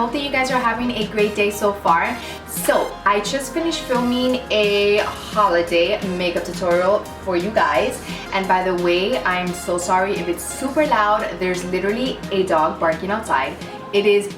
hope that you guys are having a great day so far. So I just finished filming a holiday makeup tutorial for you guys, and by the way, I'm so sorry if it's super loud. There's literally a dog barking outside. It is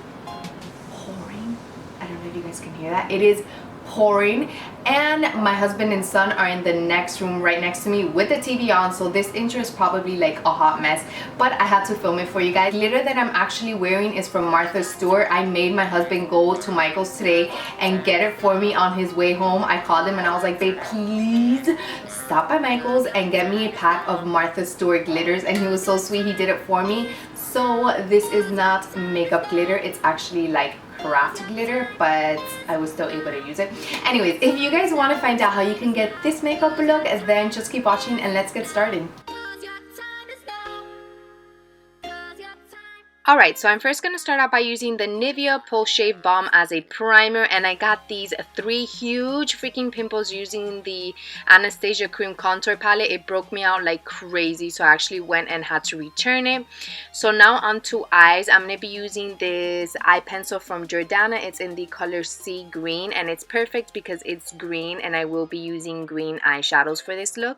pouring. I don't know if you guys can hear that. It is pouring, and my husband and son are in the next room right next to me with the TV on, so this intro is probably like a hot mess, but I had to film it for you guys. The glitter that I'm actually wearing is from Martha Stewart. I made my husband go to Michael's today and get it for me on his way home. I called him and I was like, babe, please stop by Michael's and get me a pack of Martha Stewart glitters, and he was so sweet, he did it for me. So this is not makeup glitter, it's actually like craft glitter, but I was still able to use it. Anyways, if you guys want to find out how you can get this makeup look, then just keep watching and let's get started. Alright, so I'm first going to start out by using the Nivea Pulse Shave Balm as a primer, and I got these 3 huge freaking pimples using the Anastasia Cream Contour Palette. It broke me out like crazy, so I actually went and had to return it. So now onto eyes. I'm going to be using this eye pencil from Jordana. It's in the color Seagreen, and it's perfect because it's green, and I will be using green eyeshadows for this look.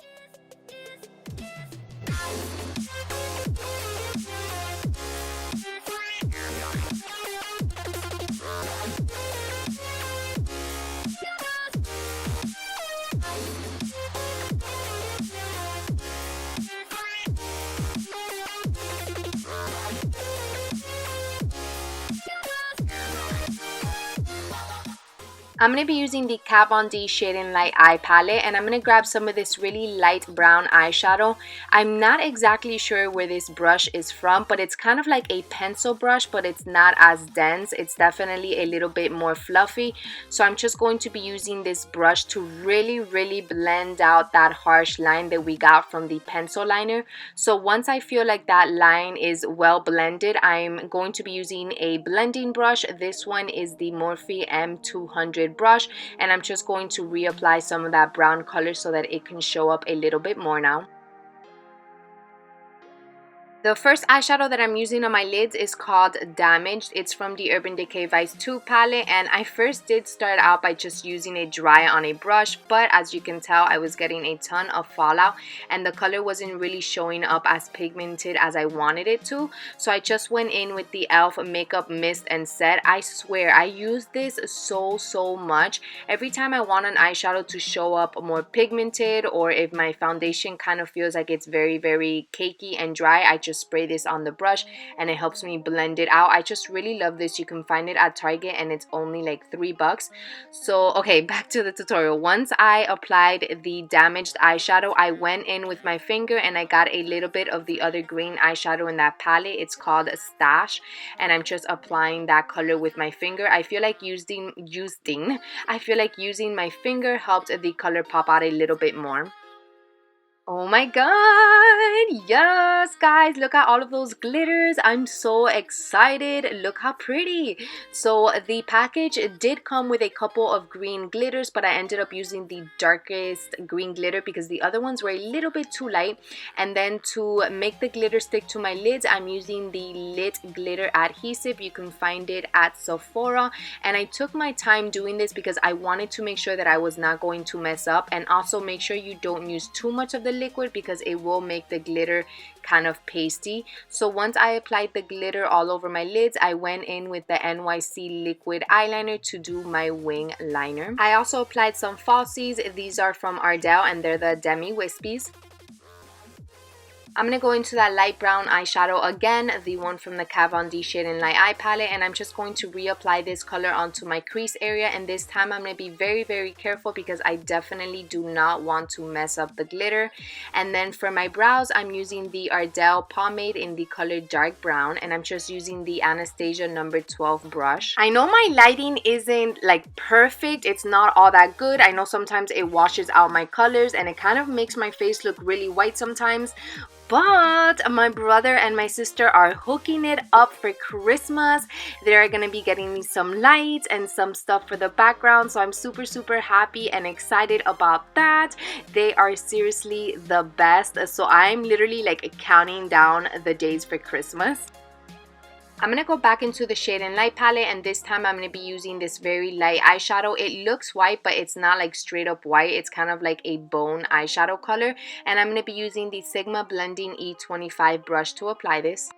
I'm going to be using the Kat Von D Shade and Light Eye Palette, and I'm going to grab some of this really light brown eyeshadow. I'm not exactly sure where this brush is from, but it's kind of like a pencil brush, but it's not as dense. It's definitely a little bit more fluffy. So I'm just going to be using this brush to really blend out that harsh line that we got from the pencil liner. So once I feel like that line is well blended, I'm going to be using a blending brush. This one is the Morphe M200 brush, and I'm just going to reapply some of that brown color so that it can show up a little bit more now. The first eyeshadow that I'm using on my lids is called Damaged. It's from the Urban Decay Vice 2 palette, and I first did start out by just using it dry on a brush, but as you can tell, I was getting a ton of fallout and the color wasn't really showing up as pigmented as I wanted it to. So I just went in with the e.l.f. Makeup Mist and Set. I swear, I use this so much. Every time I want an eyeshadow to show up more pigmented, or if my foundation kind of feels like it's very cakey and dry, I just spray this on the brush and it helps me blend it out. I just really love this. You can find it at Target and it's only like $3. So okay, back to the tutorial. Once I applied the Damaged eyeshadow, I went in with my finger and I got a little bit of the other green eyeshadow in that palette. It's called Stash, and I'm just applying that color with my finger. I feel like using my finger helped the color pop out a little bit more. Oh my god, yes guys, look at all of those glitters. I'm so excited. Look how pretty. So the package did come with a couple of green glitters, but I ended up using the darkest green glitter because the other ones were a little bit too light. And then to make the glitter stick to my lids, I'm using the Lit Glitter Adhesive. You can find it at Sephora, and I took my time doing this because I wanted to make sure that I was not going to mess up, and also make sure you don't use too much of the liquid because it will make the glitter kind of pasty. So once I applied the glitter all over my lids, I went in with the NYC Liquid Eyeliner to do my wing liner. I also applied some falsies. These are from Ardell and they're the Demi Wispies. I'm going to go into that light brown eyeshadow again, the one from the Kat Von D Shade and Light Eye Palette, and I'm just going to reapply this color onto my crease area. And this time I'm going to be very careful because I definitely do not want to mess up the glitter. And then for my brows, I'm using the Ardell Pomade in the color Dark Brown, and I'm just using the Anastasia number 12 brush. I know my lighting isn't like perfect, it's not all that good. I know sometimes it washes out my colors and it kind of makes my face look really white sometimes. But my brother and my sister are hooking it up for Christmas. They're gonna be getting me some lights and some stuff for the background, so I'm super happy and excited about that. They are seriously the best, so I'm literally like counting down the days for Christmas. I'm going to go back into the Shade and Light palette, and this time I'm going to be using this very light eyeshadow. It looks white, but it's not like straight up white. It's kind of like a bone eyeshadow color, and I'm going to be using the Sigma Blending E25 brush to apply this.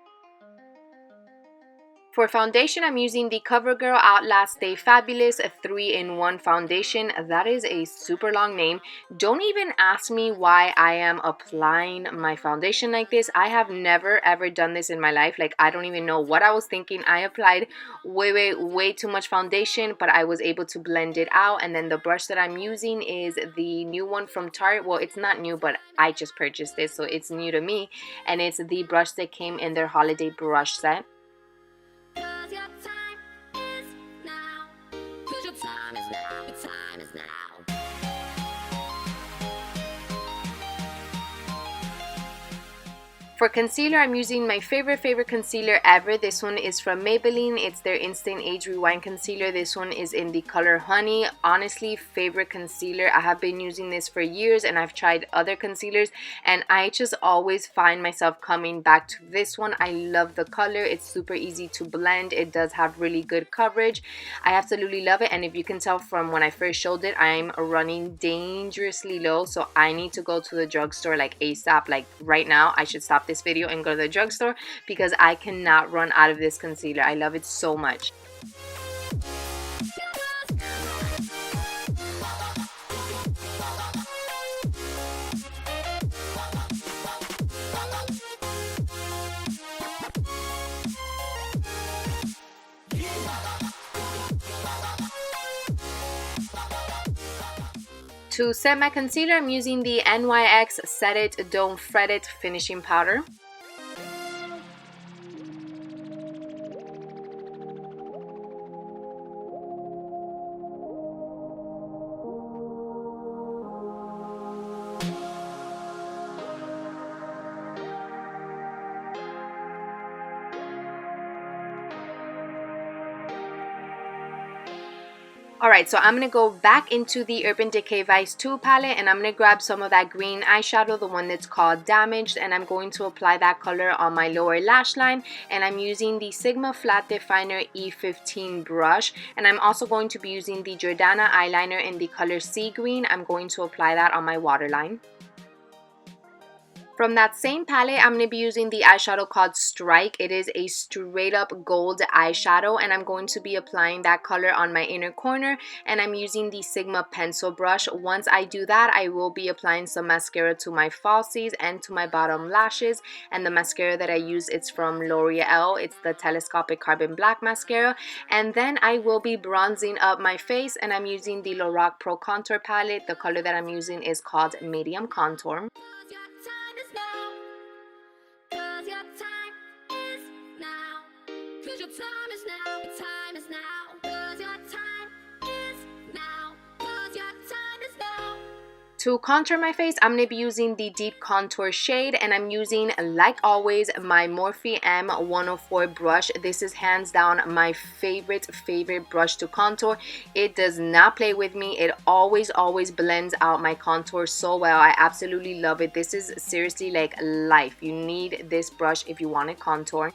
For foundation, I'm using the Covergirl Outlast Stay Fabulous 3-in-1 foundation. That is a super long name. Don't even ask me why I am applying my foundation like this. I have never ever done this in my life. Like, I don't even know what I was thinking. I applied way too much foundation, but I was able to blend it out. And then the brush that I'm using is the new one from Tarte. Well, it's not new, but I just purchased this, so it's new to me. And it's the brush that came in their holiday brush set. For concealer, I'm using my favorite concealer ever. This one is from Maybelline. It's their Instant Age Rewind Concealer. This one is in the color Honey. Honestly, favorite concealer. I have been using this for years, and I've tried other concealers, and I just always find myself coming back to this one. I love the color. It's super easy to blend. It does have really good coverage. I absolutely love it, and if you can tell from when I first showed it, I'm running dangerously low, so I need to go to the drugstore like ASAP. Like right now, I should stop this video and go to the drugstore because I cannot run out of this concealer. I love it so much. To set my concealer, I'm using the NYX Set It, Don't Fret It finishing powder. Alright, so I'm going to go back into the Urban Decay Vice 2 palette, and I'm going to grab some of that green eyeshadow, the one that's called Damaged, and I'm going to apply that color on my lower lash line. And I'm using the Sigma Flat Definer E15 brush, and I'm also going to be using the Jordana eyeliner in the color Seagreen. I'm going to apply that on my waterline. From that same palette, I'm going to be using the eyeshadow called Strike. It is a straight up gold eyeshadow, and I'm going to be applying that color on my inner corner, and I'm using the Sigma pencil brush. Once I do that, I will be applying some mascara to my falsies and to my bottom lashes, and the mascara that I use is from Loreal. It's the Telescopic Carbon Black Mascara, and then I will be bronzing up my face, and I'm using the Lorac Pro Contour palette. The color that I'm using is called Medium Contour. To contour my face, I'm going to be using the Deep Contour shade, and I'm using, like always, my Morphe M104 brush. This is hands down my favorite brush to contour. It does not play with me. It always blends out my contour so well. I absolutely love it. This is seriously like life. You need this brush if you want to contour.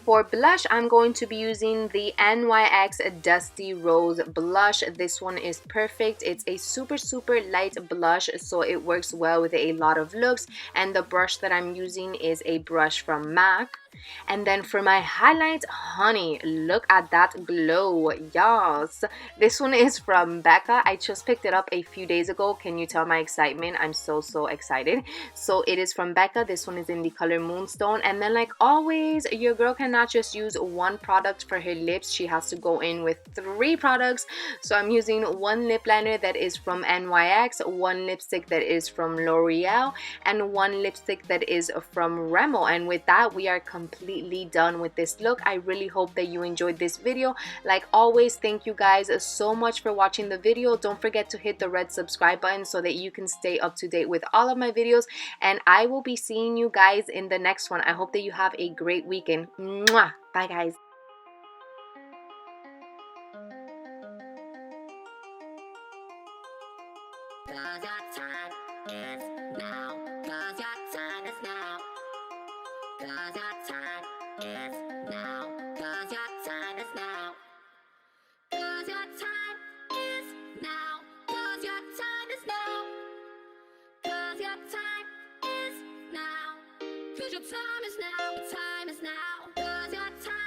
For blush, I'm going to be using the NYX Dusty Rose blush. This one is perfect. It's a super light blush, so it works well with a lot of looks. And the brush that I'm using is a brush from MAC. And then for my highlight, honey, look at that glow. Yes, this one is from Becca. I just picked it up a few days ago. Can you tell my excitement? I'm so excited. So it is from Becca. This one is in the color Moonstone. And then, like always, your girl cannot just use one product for her lips. She has to go in with 3 products. So I'm using one lip liner that is from NYX, one lipstick that is from Loreal, and one lipstick that is from RIMMEL. And with that, we are completely done with this look. I really hope that you enjoyed this video. Like always, thank you guys so much for watching the video. Don't forget to hit the red subscribe button so that you can stay up to date with all of my videos, and I will be seeing you guys in the next one. I hope that you have a great weekend. Mwah! Bye guys. 'cause your time is now. 'Cause your time is now, your time is now. 'Cause your time